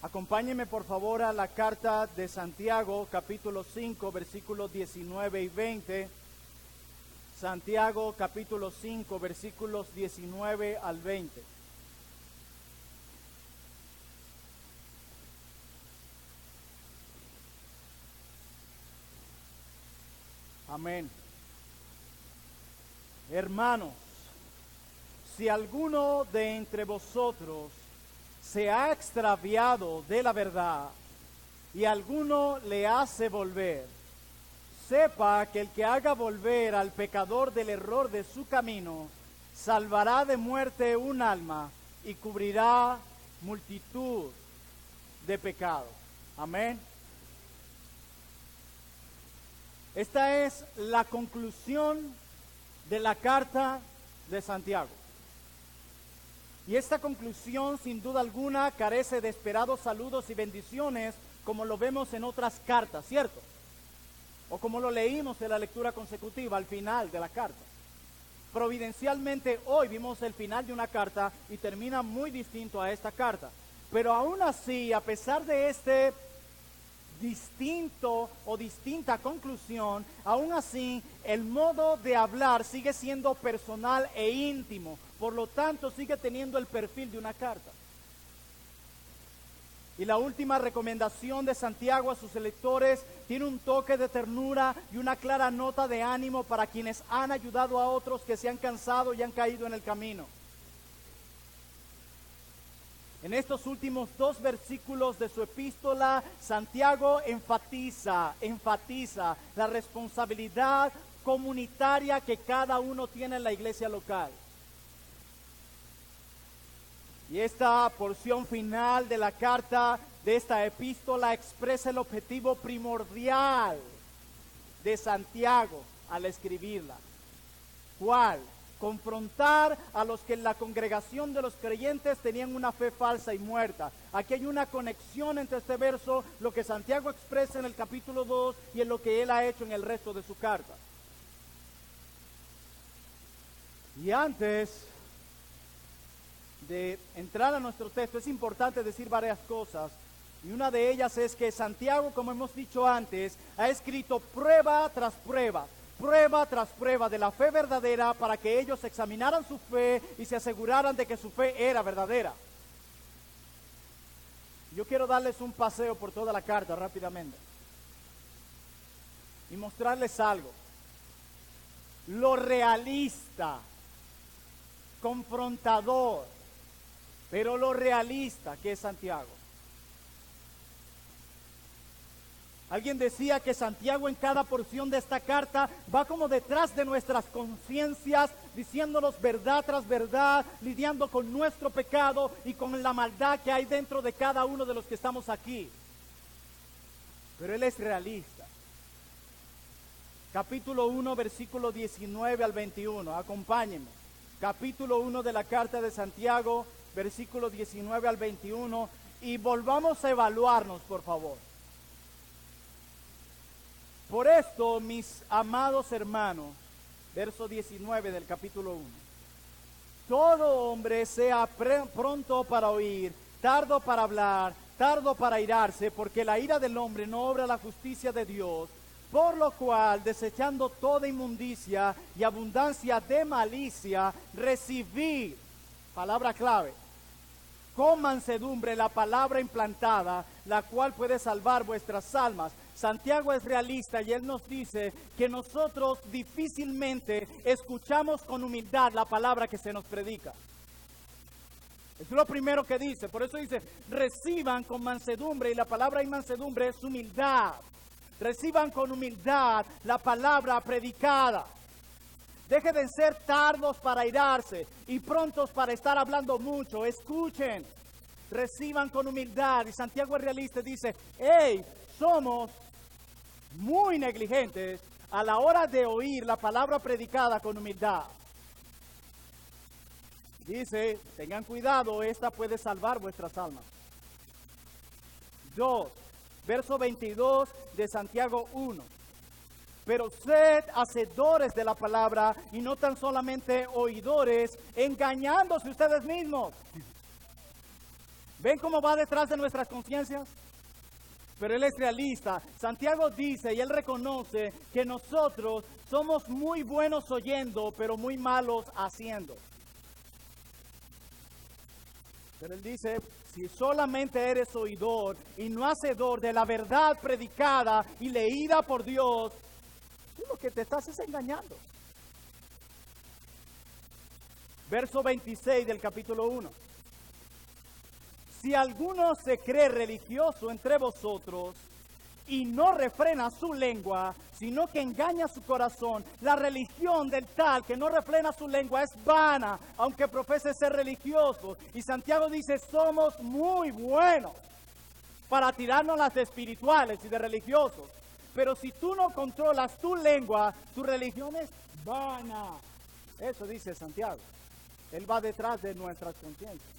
Acompáñenme por favor a la carta de Santiago, capítulo 5, versículos 19 y 20. Santiago, capítulo 5, versículos 19 al 20. Amén. Hermanos, si alguno de entre vosotros se ha extraviado de la verdad y alguno le hace volver, sepa que el que haga volver al pecador del error de su camino, salvará de muerte un alma y cubrirá multitud de pecados. Amén. Esta es la conclusión de la carta de Santiago. Y esta conclusión, sin duda alguna, carece de esperados saludos y bendiciones, como lo vemos en otras cartas, ¿cierto? O como lo leímos en la lectura consecutiva al final de la carta. Providencialmente hoy vimos el final de una carta y termina muy distinto a esta carta. Pero aún así, a pesar de este distinto o distinta conclusión, aún así el modo de hablar sigue siendo personal e íntimo, por lo tanto sigue teniendo el perfil de una carta. Y la última recomendación de Santiago a sus lectores tiene un toque de ternura y una clara nota de ánimo para quienes han ayudado a otros que se han cansado y han caído en el camino. En estos últimos 2 versículos de su epístola, Santiago enfatiza la responsabilidad comunitaria que cada uno tiene en la iglesia local. Y esta porción final de la carta, de esta epístola, expresa el objetivo primordial de Santiago al escribirla. ¿Cuál? Confrontar a los que en la congregación de los creyentes tenían una fe falsa y muerta. Aquí hay una conexión entre este verso, lo que Santiago expresa en el capítulo 2 y en lo que él ha hecho en el resto de su carta. Y antes de entrar a nuestro texto, es importante decir varias cosas. Y una de ellas es que Santiago, como hemos dicho antes, ha escrito prueba tras prueba de la fe verdadera para que ellos examinaran su fe y se aseguraran de que su fe era verdadera. Yo quiero darles un paseo por toda la carta rápidamente y mostrarles algo. Lo realista, confrontador, pero lo realista que es Santiago. Alguien decía que Santiago en cada porción de esta carta va como detrás de nuestras conciencias, diciéndonos verdad tras verdad, lidiando con nuestro pecado y con la maldad que hay dentro de cada uno de los que estamos aquí. Pero él es realista. Capítulo 1, versículo 19 al 21. Acompáñenme. Capítulo 1 de la carta de Santiago, versículo 19 al 21. Y volvamos a evaluarnos, por favor. Por esto, mis amados hermanos, verso 19 del capítulo 1. Todo hombre sea pronto para oír, tardo para hablar, tardo para irarse, porque la ira del hombre no obra la justicia de Dios. Por lo cual, desechando toda inmundicia y abundancia de malicia, recibid, palabra clave, con mansedumbre la palabra implantada, la cual puede salvar vuestras almas. Santiago es realista y él nos dice que nosotros difícilmente escuchamos con humildad la palabra que se nos predica. Es lo primero que dice, por eso dice, reciban con mansedumbre, y la palabra en mansedumbre es humildad. Reciban con humildad la palabra predicada. Dejen de ser tardos para irarse y prontos para estar hablando mucho. Escuchen, reciban con humildad. Y Santiago es realista y dice, hey, somos muy negligentes a la hora de oír la palabra predicada con humildad. Dice, tengan cuidado, esta puede salvar vuestras almas. 2, verso 22 de Santiago 1. Pero sed hacedores de la palabra y no tan solamente oidores, engañándose ustedes mismos. ¿Ven cómo va detrás de nuestras conciencias? Pero él es realista. Santiago dice y él reconoce que nosotros somos muy buenos oyendo, pero muy malos haciendo. Pero él dice, si solamente eres oidor y no hacedor de la verdad predicada y leída por Dios, tú lo que te estás es engañando. Verso 26 del capítulo 1. Si alguno se cree religioso entre vosotros y no refrena su lengua, sino que engaña su corazón, la religión del tal que no refrena su lengua es vana, aunque profese ser religioso. Y Santiago dice, somos muy buenos para tirarnos las de espirituales y de religiosos. Pero si tú no controlas tu lengua, tu religión es vana. Eso dice Santiago. Él va detrás de nuestras conciencias.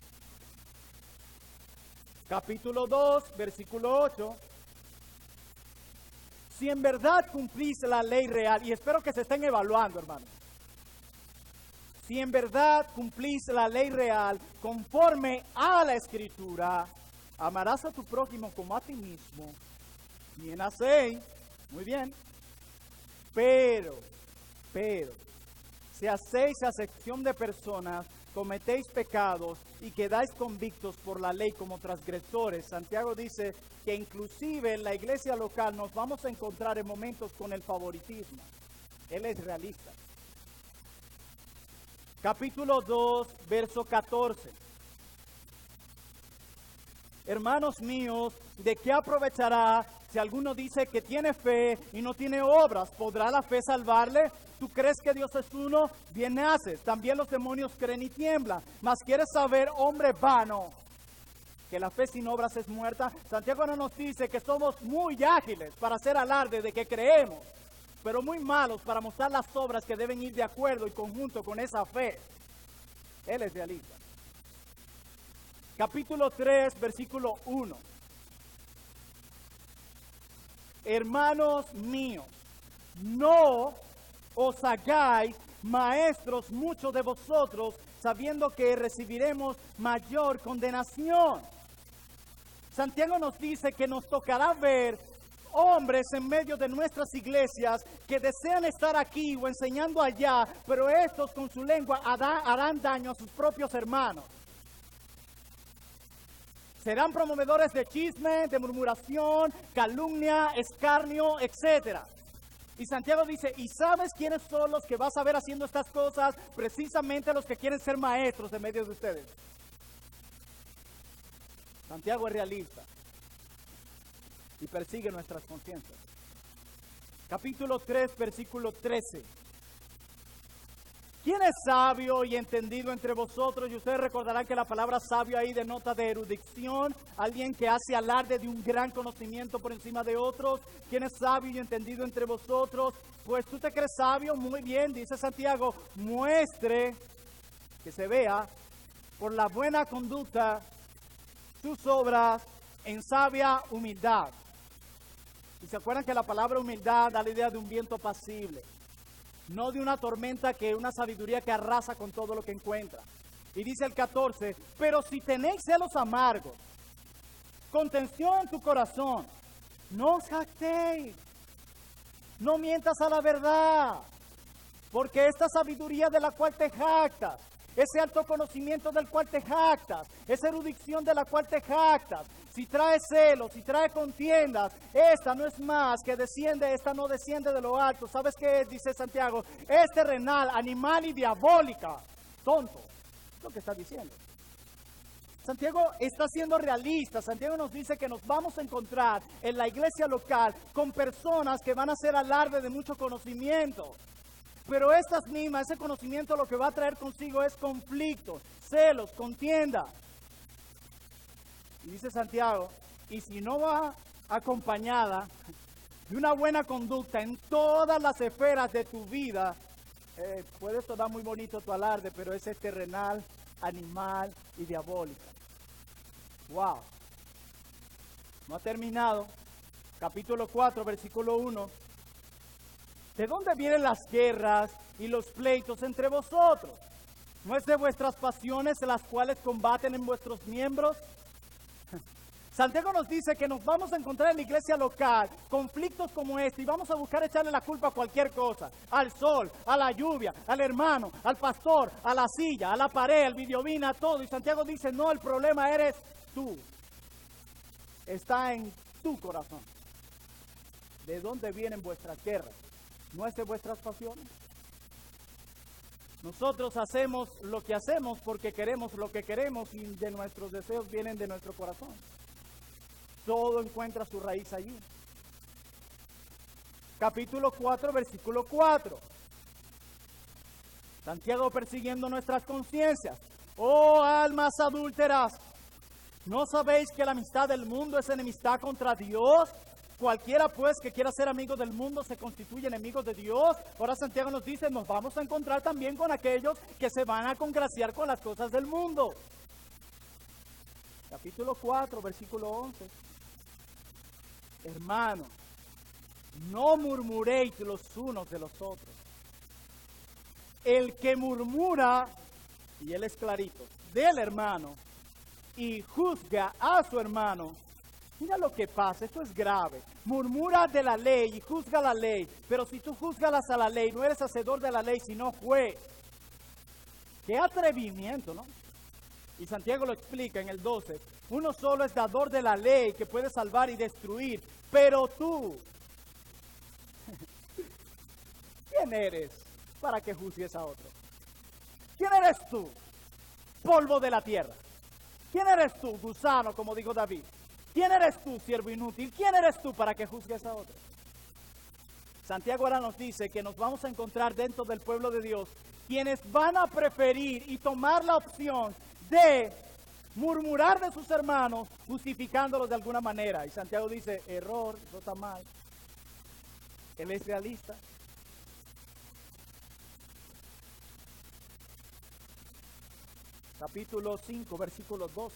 Capítulo 2, versículo 8. Si en verdad cumplís la ley real, y espero que se estén evaluando, hermanos. Si en verdad cumplís la ley real conforme a la Escritura, amarás a tu prójimo como a ti mismo. Bien hacéis, muy bien. Pero, si hacéis acepción de personas, cometéis pecados y quedáis convictos por la ley como transgresores. Santiago dice que inclusive en la iglesia local nos vamos a encontrar en momentos con el favoritismo. Él es realista. Capítulo 2, verso 14. Hermanos míos, ¿de qué aprovechará si alguno dice que tiene fe y no tiene obras? ¿Podrá la fe salvarle? ¿Tú crees que Dios es uno? Bien haces. También los demonios creen y tiemblan. Mas ¿quieres saber, hombre vano, que la fe sin obras es muerta? Santiago no nos dice que somos muy ágiles para hacer alarde de que creemos, pero muy malos para mostrar las obras que deben ir de acuerdo y conjunto con esa fe. Él es realista. Capítulo 3, versículo 1. Hermanos míos, no os hagáis maestros muchos de vosotros, sabiendo que recibiremos mayor condenación. Santiago nos dice que nos tocará ver hombres en medio de nuestras iglesias que desean estar aquí o enseñando allá, pero estos con su lengua harán daño a sus propios hermanos. Serán promovedores de chisme, de murmuración, calumnia, escarnio, etc. Y Santiago dice, ¿y sabes quiénes son los que vas a ver haciendo estas cosas? Precisamente los que quieren ser maestros en medio de ustedes. Santiago es realista y persigue nuestras conciencias. Capítulo 3, versículo 13. ¿Quién es sabio y entendido entre vosotros? Y ustedes recordarán que la palabra sabio ahí denota de erudición, alguien que hace alarde de un gran conocimiento por encima de otros. ¿Quién es sabio y entendido entre vosotros? Pues tú te crees sabio, muy bien, dice Santiago, muestre, que se vea, por la buena conducta, sus obras en sabia humildad. Y se acuerdan que la palabra humildad da la idea de un viento apacible, no de una tormenta, que una sabiduría que arrasa con todo lo que encuentra. Y dice el 14, pero si tenéis celos amargos, contención en tu corazón, no os jactéis, no mientas a la verdad, porque esta sabiduría de la cual te jactas, ese alto conocimiento del cual te jactas, esa erudición de la cual te jactas, si trae celos, si trae contiendas, esta no es más que desciende, esta no desciende de lo alto. ¿Sabes qué es? Dice Santiago, es terrenal, animal y diabólica. Tonto, es lo que está diciendo. Santiago está siendo realista. Santiago nos dice que nos vamos a encontrar en la iglesia local con personas que van a hacer alarde de mucho conocimiento. Pero estas mismas, ese conocimiento lo que va a traer consigo es conflicto, celos, contienda. Y dice Santiago, y si no va acompañada de una buena conducta en todas las esferas de tu vida, puede sonar muy bonito tu alarde, pero ese es terrenal, animal y diabólica. Wow. No ha terminado. Capítulo 4, versículo 1. ¿De dónde vienen las guerras y los pleitos entre vosotros? ¿No es de vuestras pasiones las cuales combaten en vuestros miembros? Santiago nos dice que nos vamos a encontrar en la iglesia local conflictos como este y vamos a buscar echarle la culpa a cualquier cosa, al sol, a la lluvia, al hermano, al pastor, a la silla, a la pared, al videobin, a todo. Y Santiago dice, no, el problema eres tú. Está en tu corazón. ¿De dónde vienen vuestras guerras? ¿No es de vuestras pasiones? Nosotros hacemos lo que hacemos porque queremos lo que queremos y de nuestros deseos vienen de nuestro corazón. Todo encuentra su raíz allí. Capítulo 4, versículo 4. Santiago persiguiendo nuestras conciencias. Oh almas adúlteras, ¿no sabéis que la amistad del mundo es enemistad contra Dios? Cualquiera pues que quiera ser amigo del mundo se constituye enemigo de Dios. Ahora Santiago nos dice, nos vamos a encontrar también con aquellos que se van a congraciar con las cosas del mundo. Capítulo 4, versículo 11. Hermanos, no murmuréis los unos de los otros. El que murmura, y él es clarito, del hermano, y juzga a su hermano, mira lo que pasa, esto es grave. Murmura de la ley y juzga la ley, pero si tú juzgas a la ley, no eres hacedor de la ley, sino juez. Qué atrevimiento, ¿no? Y Santiago lo explica en el 12. Uno solo es dador de la ley que puede salvar y destruir, pero tú, ¿quién eres para que juzgues a otro? ¿Quién eres tú? Polvo de la tierra. ¿Quién eres tú, gusano, como dijo David? ¿Quién eres tú, siervo inútil? ¿Quién eres tú para que juzgues a otro? Santiago ahora nos dice que nos vamos a encontrar dentro del pueblo de Dios quienes van a preferir y tomar la opción de murmurar de sus hermanos, justificándolos de alguna manera. Y Santiago dice, error, eso está mal. Él es realista. Capítulo 5, versículo 12.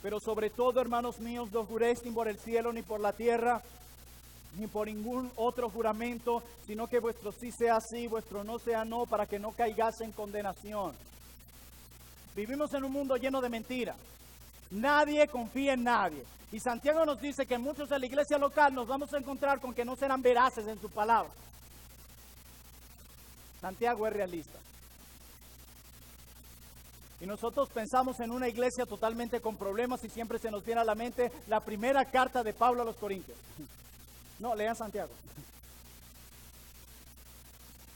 Pero sobre todo, hermanos míos, no juréis ni por el cielo, ni por la tierra, ni por ningún otro juramento, sino que vuestro sí sea sí, vuestro no sea no, para que no caigáis en condenación. Vivimos en un mundo lleno de mentiras. Nadie confía en nadie. Y Santiago nos dice que muchos de la iglesia local nos vamos a encontrar con que no serán veraces en su palabra. Santiago es realista. Y nosotros pensamos en una iglesia totalmente con problemas y siempre se nos viene a la mente la primera carta de Pablo a los Corintios. No, lean Santiago.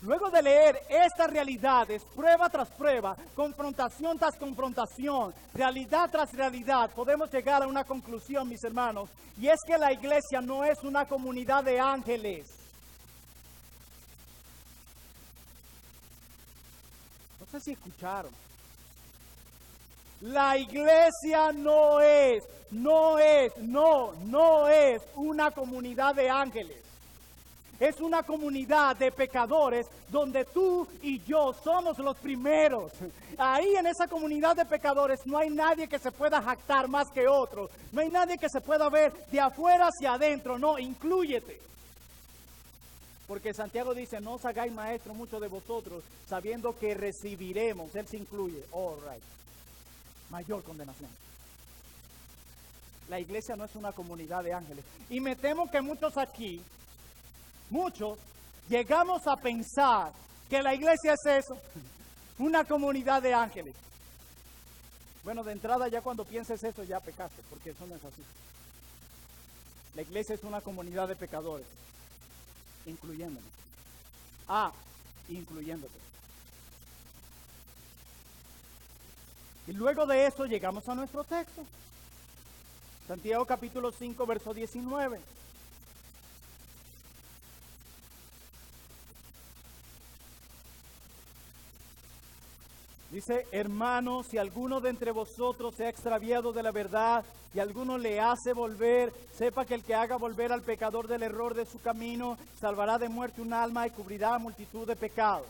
Luego de leer estas realidades, prueba tras prueba, confrontación tras confrontación, realidad tras realidad, podemos llegar a una conclusión, mis hermanos, y es que la iglesia no es una comunidad de ángeles. No sé si escucharon. La iglesia no es una comunidad de ángeles. Es una comunidad de pecadores donde tú y yo somos los primeros. Ahí en esa comunidad de pecadores no hay nadie que se pueda jactar más que otro. No hay nadie que se pueda ver de afuera hacia adentro. No, inclúyete. Porque Santiago dice, no os hagáis maestro muchos de vosotros, sabiendo que recibiremos. Él se incluye. All right. Mayor condenación. La iglesia no es una comunidad de ángeles. Y me temo que muchos aquí, llegamos a pensar que la iglesia es eso, una comunidad de ángeles. Bueno, de entrada ya cuando pienses eso ya pecaste, porque eso no es así. La iglesia es una comunidad de pecadores, incluyéndome. Incluyéndote. Y luego de eso llegamos a nuestro texto. Santiago capítulo 5, verso 19. Dice, hermanos, si alguno de entre vosotros se ha extraviado de la verdad y alguno le hace volver, sepa que el que haga volver al pecador del error de su camino, salvará de muerte un alma y cubrirá multitud de pecados.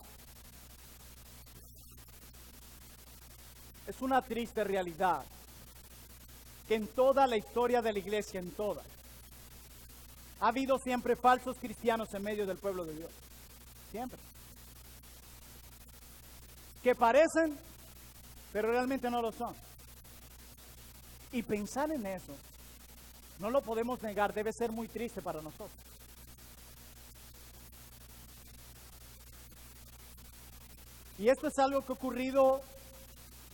Es una triste realidad que en toda la historia de la iglesia, ha habido siempre falsos cristianos en medio del pueblo de Dios. Siempre. Que parecen pero realmente no lo son. Y pensar en eso, no lo podemos negar, debe ser muy triste para nosotros. Y esto es algo que ha ocurrido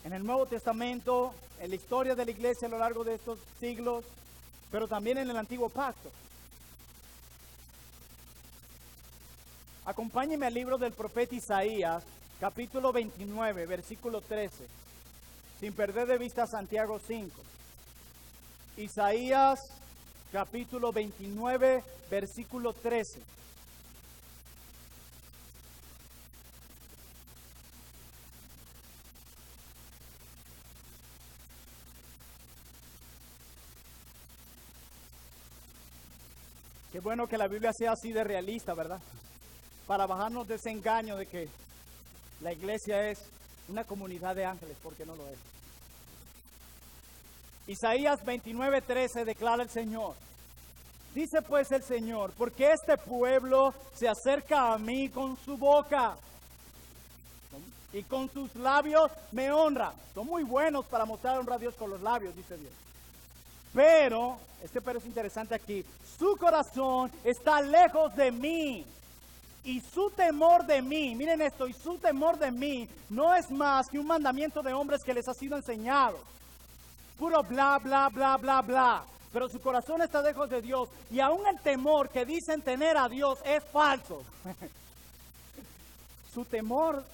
en el Nuevo Testamento, en la historia de la iglesia a lo largo de estos siglos, pero también en el Antiguo Pacto. Acompáñenme al libro del profeta Isaías, capítulo 29, versículo 13, sin perder de vista Santiago 5. Isaías, capítulo 29, versículo 13. Qué bueno que la Biblia sea así de realista, ¿verdad? Para bajarnos de ese engaño de que la iglesia es una comunidad de ángeles, porque no lo es. Isaías 29:13 declara el Señor. Dice pues el Señor, porque este pueblo se acerca a mí con su boca y con sus labios me honra. Son muy buenos para mostrar honra a Dios con los labios, dice Dios. Pero es interesante aquí, su corazón está lejos de mí y su temor de mí, miren esto, y su temor de mí no es más que un mandamiento de hombres que les ha sido enseñado. Puro bla, bla, bla, bla, bla. Pero su corazón está lejos de Dios y aún el temor que dicen tener a Dios es falso. Su temor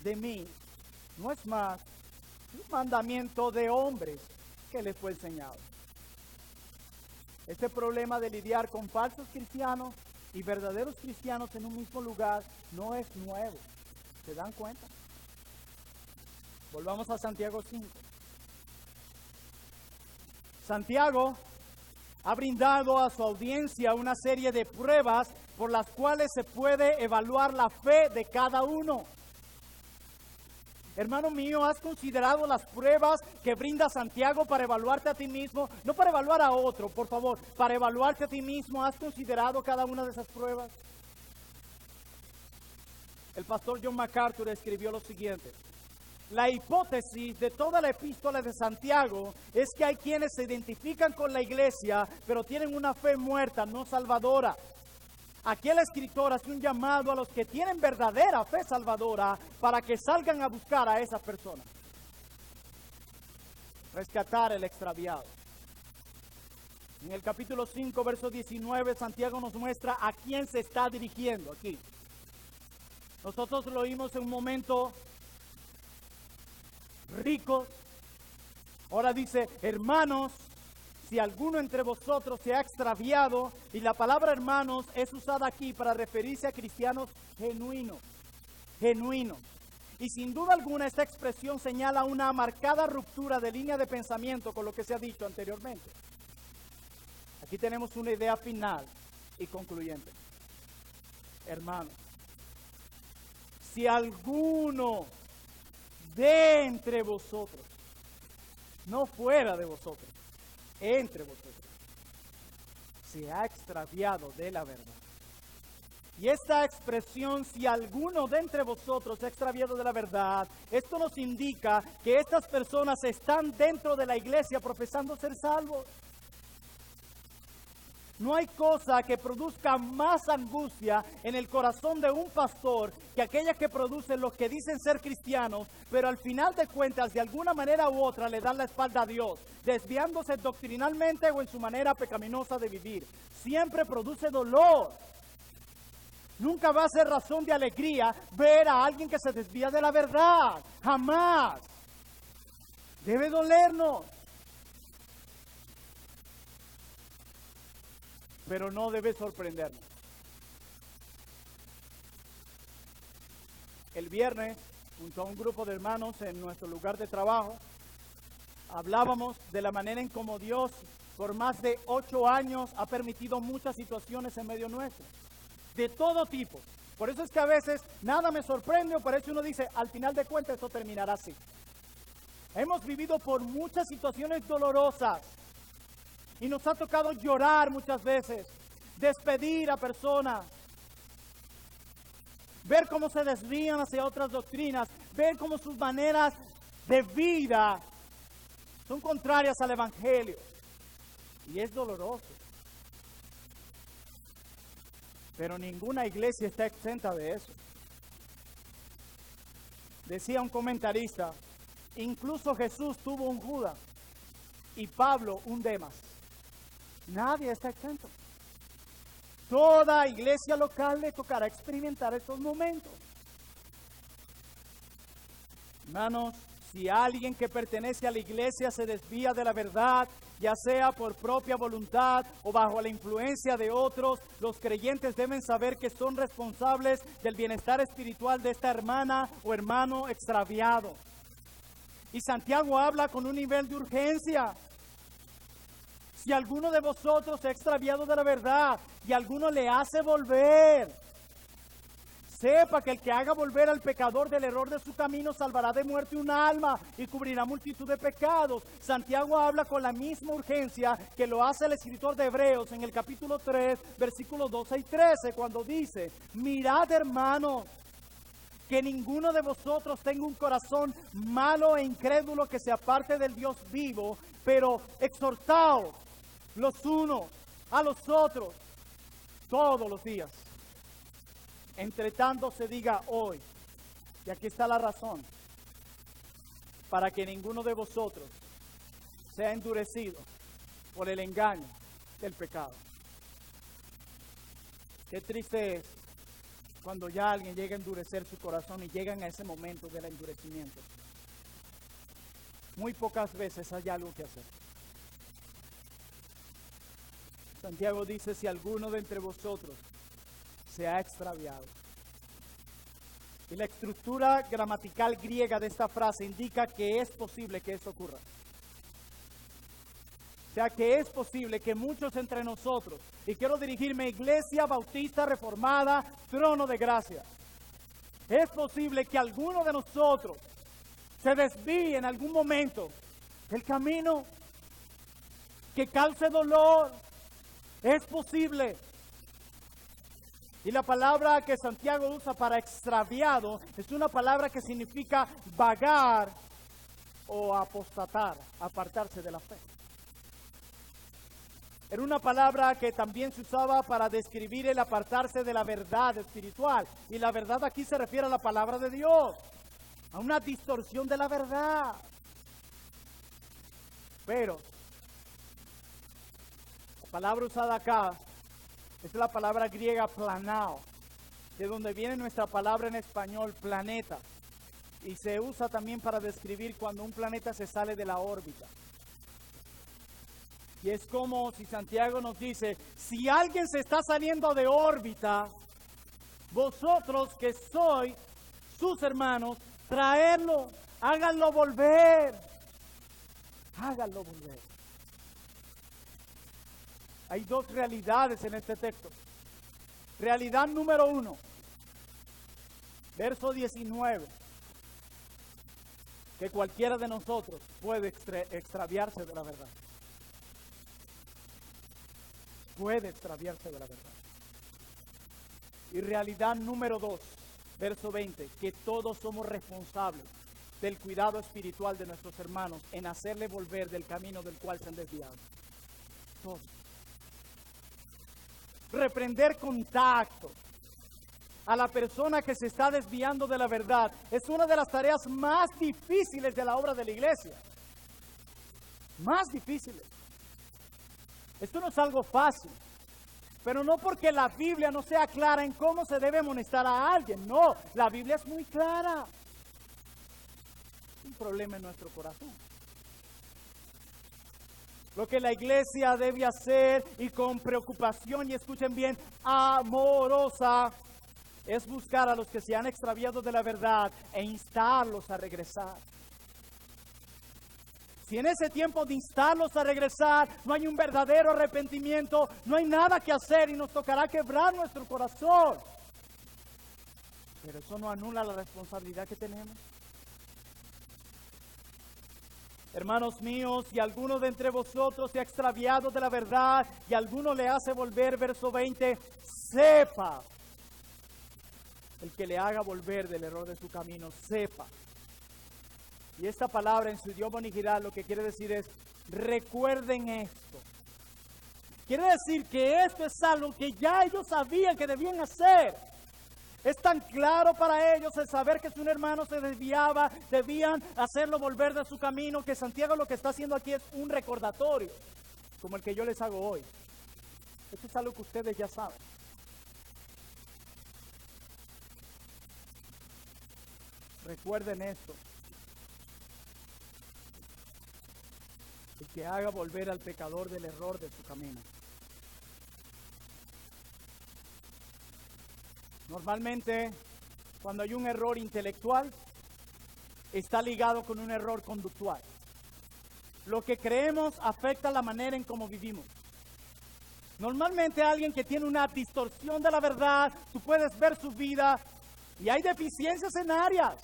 de mí no es más que un mandamiento de hombres que les fue enseñado. Este problema de lidiar con falsos cristianos y verdaderos cristianos en un mismo lugar no es nuevo. ¿Se dan cuenta? Volvamos a Santiago 5. Santiago ha brindado a su audiencia una serie de pruebas por las cuales se puede evaluar la fe de cada uno. Hermano mío, ¿has considerado las pruebas que brinda Santiago para evaluarte a ti mismo? No para evaluar a otro, por favor, para evaluarte a ti mismo. ¿Has considerado cada una de esas pruebas? El pastor John MacArthur escribió lo siguiente: la hipótesis de toda la epístola de Santiago es que hay quienes se identifican con la iglesia, pero tienen una fe muerta, no salvadora. Aquí el escritor hace un llamado a los que tienen verdadera fe salvadora para que salgan a buscar a esas personas. Rescatar el extraviado. En el capítulo 5, verso 19, Santiago nos muestra a quién se está dirigiendo aquí. Nosotros lo oímos en un momento ricos. Ahora dice, hermanos, si alguno entre vosotros se ha extraviado, y la palabra hermanos es usada aquí para referirse a cristianos genuinos. Y sin duda alguna esta expresión señala una marcada ruptura de línea de pensamiento con lo que se ha dicho anteriormente. Aquí tenemos una idea final y concluyente. Hermanos, si alguno de entre vosotros, no fuera de vosotros, entre vosotros, se ha extraviado de la verdad. Y esta expresión, si alguno de entre vosotros se ha extraviado de la verdad, esto nos indica que estas personas están dentro de la iglesia profesando ser salvos. No hay cosa que produzca más angustia en el corazón de un pastor que aquella que producen los que dicen ser cristianos, pero al final de cuentas, de alguna manera u otra, le dan la espalda a Dios, desviándose doctrinalmente o en su manera pecaminosa de vivir. Siempre produce dolor. Nunca va a ser razón de alegría ver a alguien que se desvía de la verdad. Jamás. Debe dolernos. Pero no debe sorprendernos. El viernes, junto a un grupo de hermanos en nuestro lugar de trabajo, hablábamos de la manera en cómo Dios por más de 8 años ha permitido muchas situaciones en medio nuestro, de todo tipo. Por eso es que a veces nada me sorprende, o por eso uno dice, al final de cuentas esto terminará así. Hemos vivido por muchas situaciones dolorosas. Y nos ha tocado llorar muchas veces, despedir a personas. ver cómo se desvían hacia otras doctrinas, ver cómo sus maneras de vida son contrarias al Evangelio. Y es doloroso. Pero ninguna iglesia está exenta de eso. Decía un comentarista, incluso Jesús tuvo un Judas y Pablo un Demas. Nadie está exento. Toda iglesia local le tocará experimentar estos momentos. Hermanos, si alguien que pertenece a la iglesia se desvía de la verdad, ya sea por propia voluntad o bajo la influencia de otros, los creyentes deben saber que son responsables del bienestar espiritual de esta hermana o hermano extraviado. Y Santiago habla con un nivel de urgencia. Si alguno de vosotros se ha extraviado de la verdad y alguno le hace volver, sepa que el que haga volver al pecador del error de su camino salvará de muerte un alma y cubrirá multitud de pecados. Santiago habla con la misma urgencia que lo hace el escritor de Hebreos en el capítulo 3, versículos 12 y 13, cuando dice: mirad, hermanos, que ninguno de vosotros tenga un corazón malo e incrédulo que se aparte del Dios vivo, pero exhortaos los unos a los otros todos los días. Entre tanto se diga hoy, y aquí está la razón, para que ninguno de vosotros sea endurecido por el engaño del pecado. Qué triste es cuando ya alguien llega a endurecer su corazón y llegan a ese momento del endurecimiento. Muy pocas veces hay algo que hacer. Santiago dice: si alguno de entre vosotros se ha extraviado. Y la estructura gramatical griega de esta frase indica que es posible que eso ocurra. O sea, que es posible que muchos entre nosotros, y quiero dirigirme a Iglesia Bautista Reformada, Trono de Gracia, es posible que alguno de nosotros se desvíe en algún momento del camino, que cause dolor. Es posible. Y la palabra que Santiago usa para extraviado es una palabra que significa vagar o apostatar, apartarse de la fe. Era una palabra que también se usaba para describir el apartarse de la verdad espiritual. Y la verdad aquí se refiere a la palabra de Dios, a una distorsión de la verdad. Pero la palabra usada acá es la palabra griega planao, de donde viene nuestra palabra en español planeta. Y se usa también para describir cuando un planeta se sale de la órbita. Y es como si Santiago nos dice: si alguien se está saliendo de órbita, vosotros que sois sus hermanos, traedlo, háganlo volver. Háganlo volver. Hay dos realidades en este texto. Realidad número 1, verso 19, que cualquiera de nosotros puede extraviarse de la verdad. Puede extraviarse de la verdad. Y realidad número 2, verso 20, que todos somos responsables del cuidado espiritual de nuestros hermanos en hacerle volver del camino del cual se han desviado. Todos. Reprender contacto a la persona que se está desviando de la verdad es una de las tareas más difíciles de la obra de la iglesia. Más difíciles. Esto no es algo fácil, pero no porque la Biblia no sea clara en cómo se debe amonestar a alguien. No, la Biblia es muy clara. Es un problema en nuestro corazón. Lo que la iglesia debe hacer, y con preocupación, y escuchen bien, amorosa, es buscar a los que se han extraviado de la verdad e instarlos a regresar. Si en ese tiempo de instarlos a regresar no hay un verdadero arrepentimiento, no hay nada que hacer y nos tocará quebrar nuestro corazón. Pero eso no anula la responsabilidad que tenemos. Hermanos míos, si alguno de entre vosotros se ha extraviado de la verdad y alguno le hace volver, verso 20, sepa. el que le haga volver del error de su camino, sepa. Y esta palabra en su idioma original lo que quiere decir es, recuerden esto. Quiere decir que esto es algo que ya ellos sabían que debían hacer. Es tan claro para ellos el saber que si un hermano se desviaba, debían hacerlo volver de su camino, que Santiago lo que está haciendo aquí es un recordatorio, como el que yo les hago hoy. Esto es algo que ustedes ya saben. Recuerden esto. El que haga volver al pecador del error de su camino. Normalmente, cuando hay un error intelectual, está ligado con un error conductual. Lo que creemos afecta la manera en cómo vivimos. Normalmente alguien que tiene una distorsión de la verdad, tú puedes ver su vida y hay deficiencias en áreas.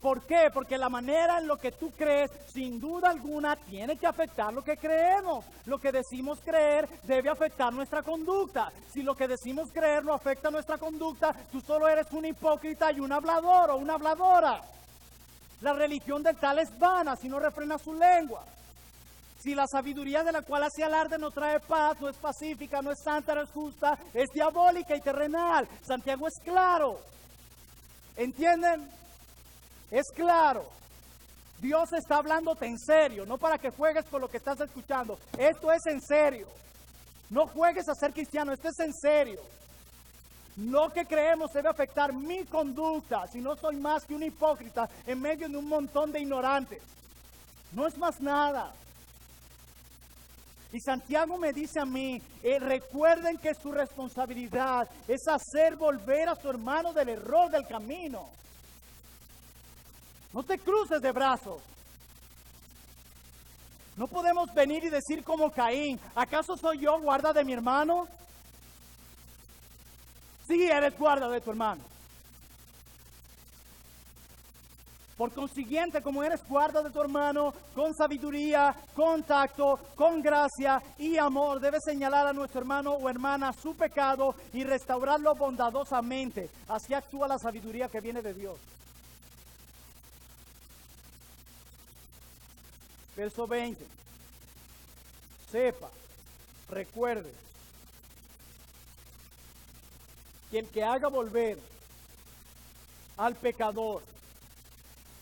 ¿Por qué? Porque la manera en lo que tú crees, sin duda alguna, tiene que afectar lo que creemos. Lo que decimos creer debe afectar nuestra conducta. Si lo que decimos creer no afecta nuestra conducta, tú solo eres un hipócrita y un hablador o una habladora. La religión del tal es vana si no refrena su lengua. Si la sabiduría de la cual hace alarde no trae paz, no es pacífica, no es santa, no es justa, es diabólica y terrenal. Santiago es claro. ¿Entienden? Es claro. Dios está hablándote en serio, no para que juegues con lo que estás escuchando. Esto es en serio. No juegues a ser cristiano, esto es en serio. Lo que creemos debe afectar mi conducta, si no soy más que un hipócrita en medio de un montón de ignorantes. No es más nada. Y Santiago me dice a mí, recuerden que su responsabilidad es hacer volver a su hermano del error del camino. No te cruces de brazos. No podemos venir y decir como Caín, ¿acaso soy yo guarda de mi hermano? Sí, eres guarda de tu hermano. Por consiguiente, como eres guarda de tu hermano, con sabiduría, con tacto, con gracia y amor, debes señalar a nuestro hermano o hermana su pecado y restaurarlo bondadosamente. Así actúa la sabiduría que viene de Dios. Verso 20. Sepa, recuerde, que el que haga volver al pecador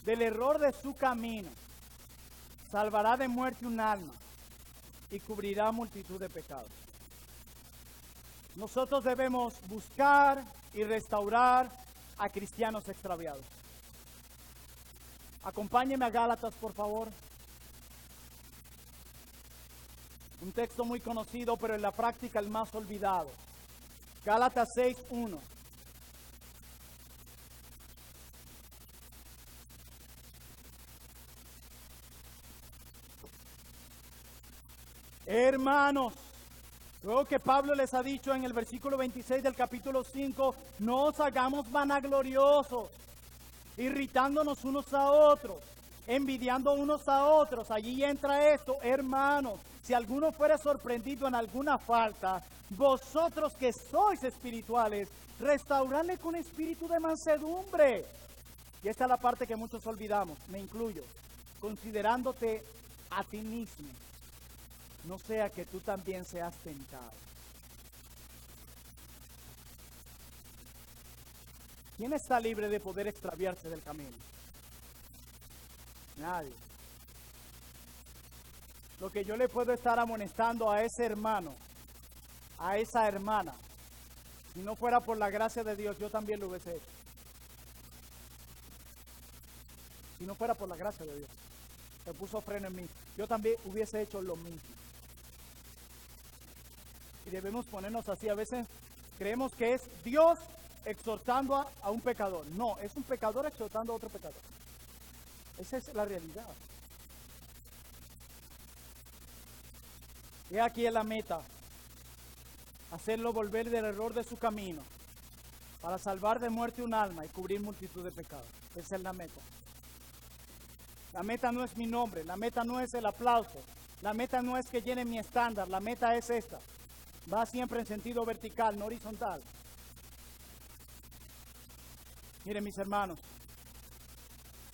del error de su camino, salvará de muerte un alma y cubrirá multitud de pecados. Nosotros debemos buscar y restaurar a cristianos extraviados. Acompáñeme a Gálatas, por favor. Un texto muy conocido, pero en la práctica el más olvidado. Gálatas 6:1. Hermanos, luego que Pablo les ha dicho en el versículo 26 del capítulo 5, no os hagamos vanagloriosos, irritándonos unos a otros, envidiando unos a otros. Allí entra esto, hermanos, si alguno fuera sorprendido en alguna falta, vosotros que sois espirituales, restauradle con espíritu de mansedumbre. Y esta es la parte que muchos olvidamos, me incluyo, considerándote a ti mismo, no sea que tú también seas tentado. ¿Quién está libre de poder extraviarse del camino? Nadie. Lo que yo le puedo estar amonestando a ese hermano, a esa hermana, si no fuera por la gracia de Dios, yo también lo hubiese hecho. Si no fuera por la gracia de Dios, se puso freno en mí, yo también hubiese hecho lo mismo. Y debemos ponernos así. A veces creemos que es Dios exhortando a un pecador. No, es un pecador exhortando a otro pecador. Esa es la realidad. Y aquí es la meta: hacerlo volver del error de su camino para salvar de muerte un alma y cubrir multitud de pecados. Esa es la meta. La meta no es mi nombre, la meta no es el aplauso, la meta no es que llene mi estándar, la meta es esta. Va siempre en sentido vertical, no horizontal. Miren, mis hermanos,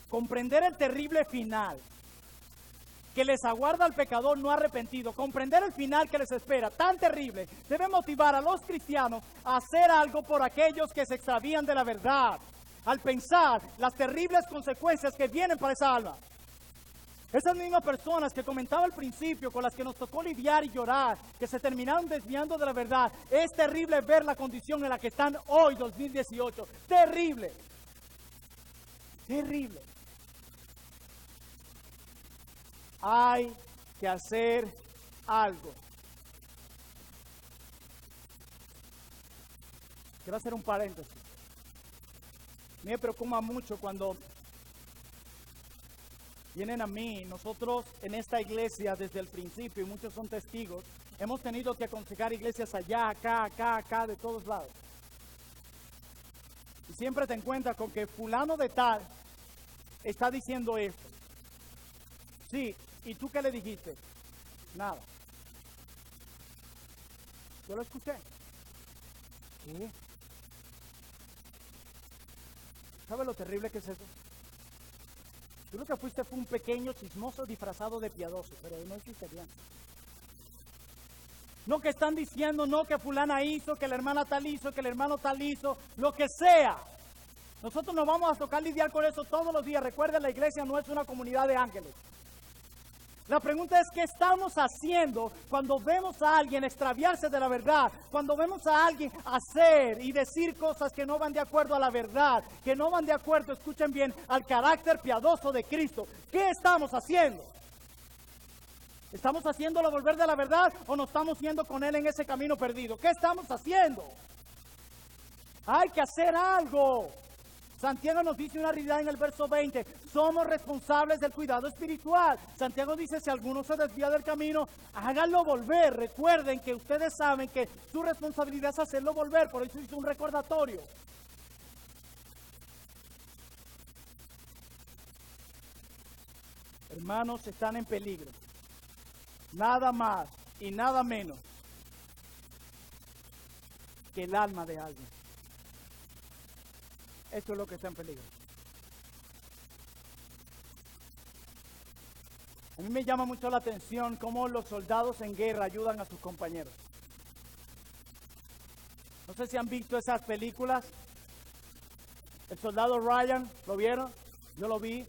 comprender el terrible final que les aguarda al pecador no arrepentido, comprender el final que les espera, tan terrible, debe motivar a los cristianos a hacer algo por aquellos que se extravían de la verdad, al pensar las terribles consecuencias que vienen para esa alma. Esas mismas personas que comentaba al principio, con las que nos tocó lidiar y llorar, que se terminaron desviando de la verdad, es terrible ver la condición en la que están hoy, 2018. Terrible. Terrible. Hay que hacer algo. Quiero hacer un paréntesis. Me preocupa mucho cuando vienen a mí. Nosotros en esta iglesia desde el principio, y muchos son testigos, hemos tenido que aconsejar iglesias allá, acá, de todos lados. Y siempre te encuentras con que fulano de tal está diciendo esto. Sí, ¿y tú qué le dijiste? Nada. Yo lo escuché. ¿Qué? ¿Sabes lo terrible que es eso? Tú lo que fuiste fue un pequeño chismoso disfrazado de piadoso, pero no hiciste bien. No que están diciendo, no que fulana hizo, que la hermana tal hizo, que el hermano tal hizo, lo que sea. Nosotros nos vamos a tocar lidiar con eso todos los días. Recuerden, la iglesia no es una comunidad de ángeles. La pregunta es, ¿qué estamos haciendo cuando vemos a alguien extraviarse de la verdad? Cuando vemos a alguien hacer y decir cosas que no van de acuerdo a la verdad, que no van de acuerdo, escuchen bien, al carácter piadoso de Cristo. ¿Qué estamos haciendo? ¿Estamos haciéndolo volver de la verdad o nos estamos yendo con él en ese camino perdido? ¿Qué estamos haciendo? Hay que hacer algo. Santiago nos dice una realidad en el verso 20, somos responsables del cuidado espiritual. Santiago dice, si alguno se desvía del camino, háganlo volver. Recuerden que ustedes saben que su responsabilidad es hacerlo volver, por eso hizo un recordatorio. Hermanos, están en peligro. Nada más y nada menos que el alma de alguien. Esto es lo que está en peligro. A mí me llama mucho la atención cómo los soldados en guerra ayudan a sus compañeros. No sé si han visto esas películas. El soldado Ryan, ¿lo vieron? Yo lo vi.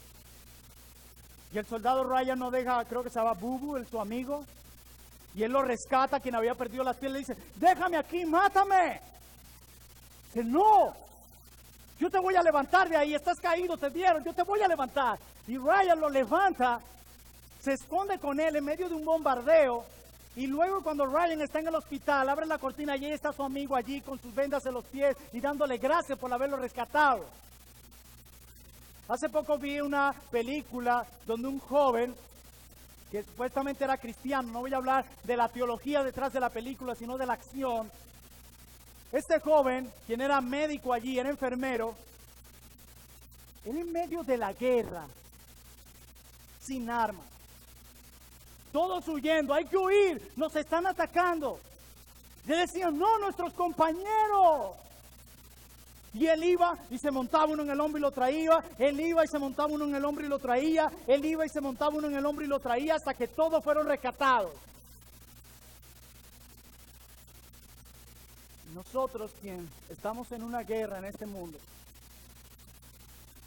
Y el soldado Ryan no deja, creo que se llama Bubu, su amigo. Y él lo rescata, quien había perdido las piernas, le dice, déjame aquí, mátame. Dice, no. Yo te voy a levantar de ahí, estás caído, te dieron, yo te voy a levantar. Y Ryan lo levanta, se esconde con él en medio de un bombardeo. Y luego cuando Ryan está en el hospital, abre la cortina y ahí está su amigo allí con sus vendas en los pies y dándole gracias por haberlo rescatado. Hace poco vi una película donde un joven, que supuestamente era cristiano, no voy a hablar de la teología detrás de la película, sino de la acción. Este joven, quien era médico allí, era enfermero, él en medio de la guerra, sin armas, todos huyendo, hay que huir, nos están atacando. Le decían, no, nuestros compañeros. Y él iba y se montaba uno en el hombro y lo traía, él iba y se montaba uno en el hombro y lo traía, él iba y se montaba uno en el hombro y lo traía hasta que todos fueron rescatados. Nosotros, quien estamos en una guerra en este mundo,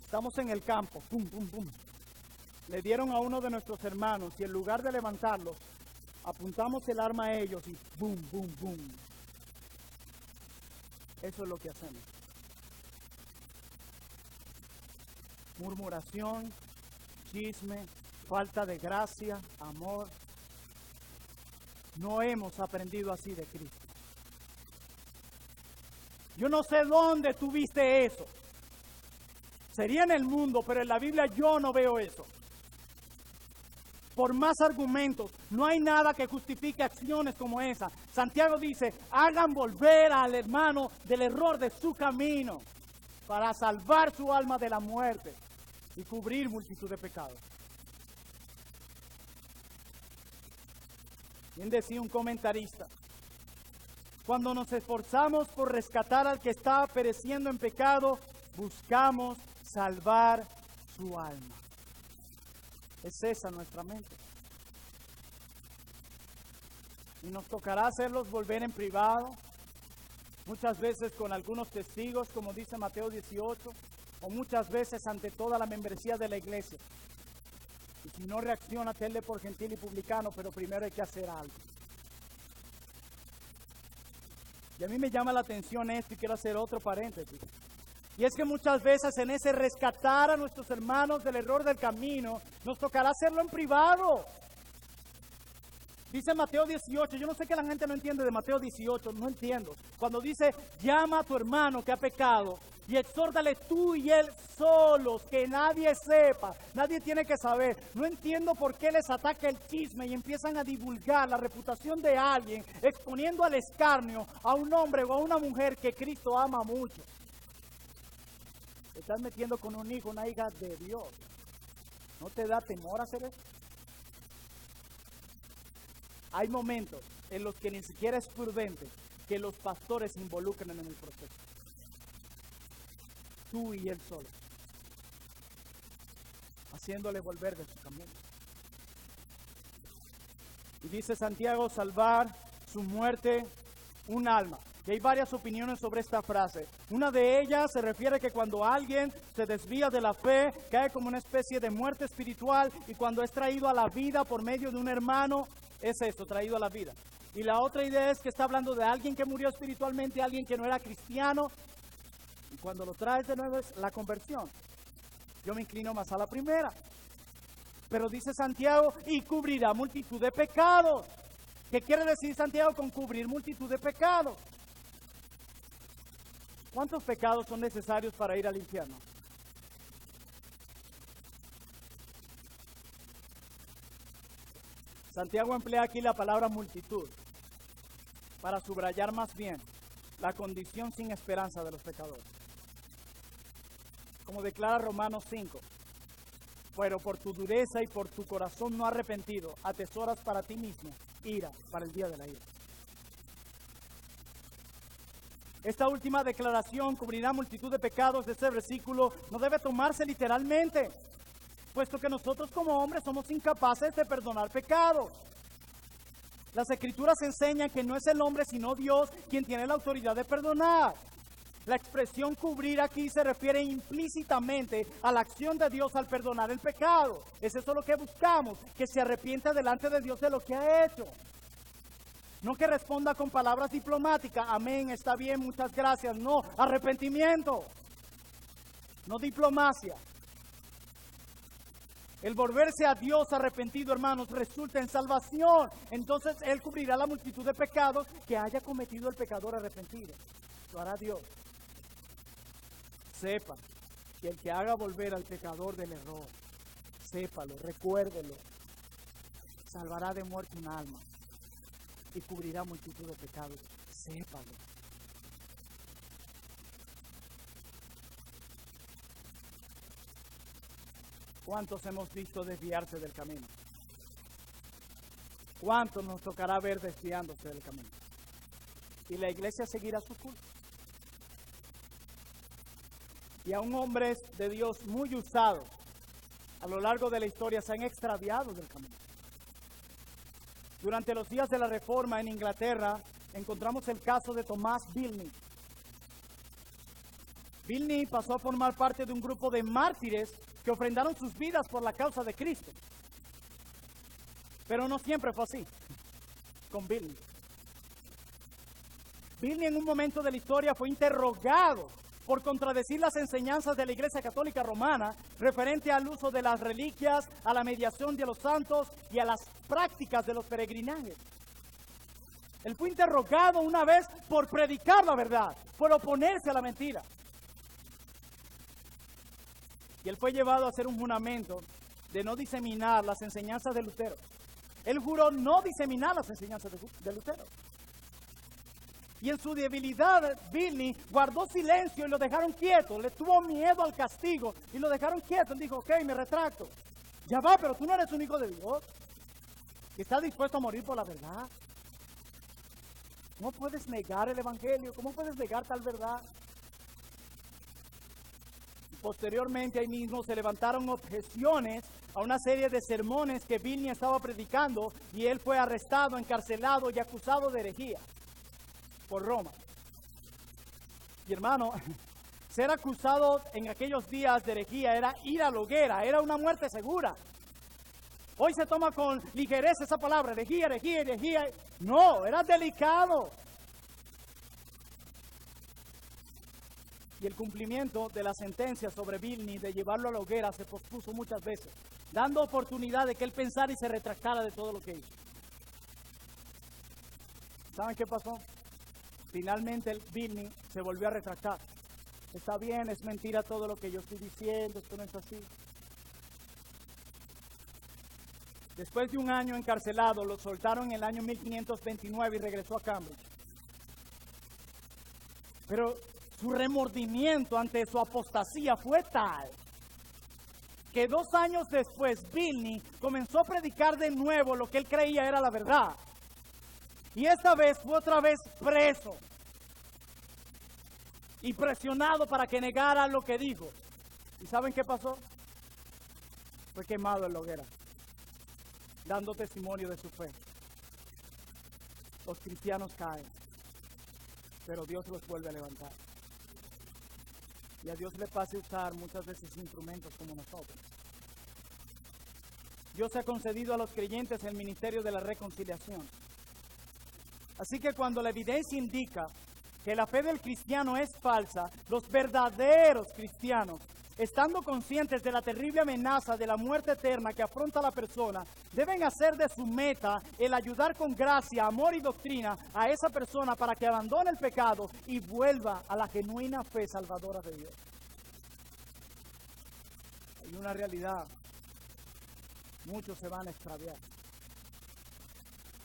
estamos en el campo, pum, pum, pum. Le dieron a uno de nuestros hermanos y en lugar de levantarlos, apuntamos el arma a ellos y boom, boom, boom. Eso es lo que hacemos. Murmuración, chisme, falta de gracia, amor. No hemos aprendido así de Cristo. Yo no sé dónde tú viste eso. Sería en el mundo, pero en la Biblia yo no veo eso. Por más argumentos, no hay nada que justifique acciones como esa. Santiago dice, hagan volver al hermano del error de su camino para salvar su alma de la muerte y cubrir multitud de pecados. Bien decía un comentarista, cuando nos esforzamos por rescatar al que está pereciendo en pecado, buscamos salvar su alma. Es esa nuestra mente. Y nos tocará hacerlos volver en privado, muchas veces con algunos testigos, como dice Mateo 18, o muchas veces ante toda la membresía de la iglesia. Y si no reacciona, tenle por gentil y publicano, pero primero hay que hacer algo. Y a mí me llama la atención esto y quiero hacer otro paréntesis. Y es que muchas veces en ese rescatar a nuestros hermanos del error del camino, nos tocará hacerlo en privado. Dice Mateo 18, yo no sé que la gente no entiende de Mateo 18, no entiendo. Cuando dice, llama a tu hermano que ha pecado y exhórtale tú y él solos, que nadie sepa, nadie tiene que saber. No entiendo por qué les ataca el chisme y empiezan a divulgar la reputación de alguien, exponiendo al escarnio a un hombre o a una mujer que Cristo ama mucho. Te estás metiendo con un hijo, una hija de Dios. ¿No te da temor hacer eso? Hay momentos en los que ni siquiera es prudente que los pastores se involucren en el proceso. Tú y él solo. Haciéndole volver de su camino. Y dice Santiago, salvar su muerte un alma. Y hay varias opiniones sobre esta frase. Una de ellas se refiere a que cuando alguien se desvía de la fe, cae como una especie de muerte espiritual, y cuando es traído a la vida por medio de un hermano, es eso, traído a la vida. Y la otra idea es que está hablando de alguien que murió espiritualmente, alguien que no era cristiano, y cuando lo traes de nuevo es la conversión. Yo me inclino más a la primera. Pero dice Santiago, y cubrirá multitud de pecados. ¿Qué quiere decir Santiago con cubrir multitud de pecados? ¿Cuántos pecados son necesarios para ir al infierno? Santiago emplea aquí la palabra multitud para subrayar más bien la condición sin esperanza de los pecadores. Como declara Romanos 5, pero por tu dureza y por tu corazón no arrepentido, atesoras para ti mismo ira para el día de la ira. Esta última declaración, cubrirá multitud de pecados, de ese versículo, no debe tomarse literalmente, puesto que nosotros como hombres somos incapaces de perdonar pecados. Las Escrituras enseñan que no es el hombre sino Dios quien tiene la autoridad de perdonar. La expresión cubrir aquí se refiere implícitamente a la acción de Dios al perdonar el pecado. Es eso lo que buscamos, que se arrepienta delante de Dios de lo que ha hecho. No que responda con palabras diplomáticas, amén, está bien, muchas gracias. No, arrepentimiento, no diplomacia. El volverse a Dios arrepentido, hermanos, resulta en salvación. Entonces Él cubrirá la multitud de pecados que haya cometido el pecador arrepentido. Lo hará Dios. Sepa que el que haga volver al pecador del error, sépalo, recuérdelo, salvará de muerte un alma y cubrirá multitud de pecados. Sépalo. ¿Cuántos hemos visto desviarse del camino? ¿Cuántos nos tocará ver desviándose del camino? Y la iglesia seguirá su curso. Y aún hombres de Dios muy usados a lo largo de la historia se han extraviado del camino. Durante los días de la Reforma en Inglaterra encontramos el caso de Tomás Bilney. Bilney pasó a formar parte de un grupo de mártires que ofrendaron sus vidas por la causa de Cristo. Pero no siempre fue así con Bilney. Bilney en un momento de la historia fue interrogado por contradecir las enseñanzas de la Iglesia Católica Romana referente al uso de las reliquias, a la mediación de los santos y a las prácticas de los peregrinajes. Él fue interrogado una vez por predicar la verdad, por oponerse a la mentira. Y él fue llevado a hacer un juramento de no diseminar las enseñanzas de Lutero. Él juró no diseminar las enseñanzas de Lutero. Y en su debilidad, Bilney guardó silencio y lo dejaron quieto. Le tuvo miedo al castigo y lo dejaron quieto. Él dijo, ok, me retracto. Ya va, pero tú no eres un hijo de Dios que está dispuesto a morir por la verdad. ¿Cómo puedes negar el evangelio? ¿Cómo puedes negar tal verdad? Posteriormente, ahí mismo se levantaron objeciones a una serie de sermones que Bilney estaba predicando, y él fue arrestado, encarcelado y acusado de herejía por Roma. Y hermano, ser acusado en aquellos días de herejía era ir a la hoguera, era una muerte segura. Hoy se toma con ligereza esa palabra, herejía, herejía, herejía. No, era delicado. Y el cumplimiento de la sentencia sobre Bilney de llevarlo a la hoguera se pospuso muchas veces, dando oportunidad de que él pensara y se retractara de todo lo que hizo. ¿Saben qué pasó? Finalmente el Bilney se volvió a retractar. Está bien, es mentira todo lo que yo estoy diciendo, esto no es así. Después de un año encarcelado, lo soltaron en el año 1529 y regresó a Cambridge. Pero su remordimiento ante su apostasía fue tal que 2 años después Bilney comenzó a predicar de nuevo lo que él creía era la verdad. Y esta vez fue otra vez preso y presionado para que negara lo que dijo. ¿Y saben qué pasó? Fue quemado en la hoguera, dando testimonio de su fe. Los cristianos caen, pero Dios los vuelve a levantar. Y a Dios le pasa usar muchas veces instrumentos como nosotros. Dios ha concedido a los creyentes el ministerio de la reconciliación. Así que cuando la evidencia indica que la fe del cristiano es falsa, los verdaderos cristianos, estando conscientes de la terrible amenaza de la muerte eterna que afronta a la persona, deben hacer de su meta el ayudar con gracia, amor y doctrina a esa persona para que abandone el pecado y vuelva a la genuina fe salvadora de Dios. Hay una realidad: muchos se van a extraviar.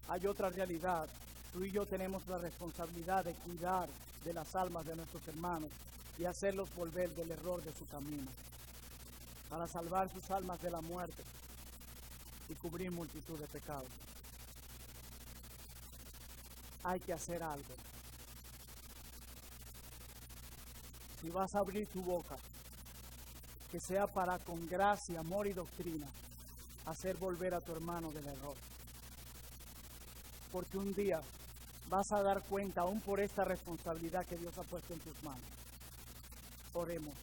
Hay otra realidad: tú y yo tenemos la responsabilidad de cuidar de las almas de nuestros hermanos y hacerlos volver del error de su camino, para salvar sus almas de la muerte y cubrir multitud de pecados. Hay que hacer algo. Si vas a abrir tu boca, que sea para, con gracia, amor y doctrina, hacer volver a tu hermano del error. Porque un día vas a dar cuenta aún por esta responsabilidad que Dios ha puesto en tus manos. Oremos.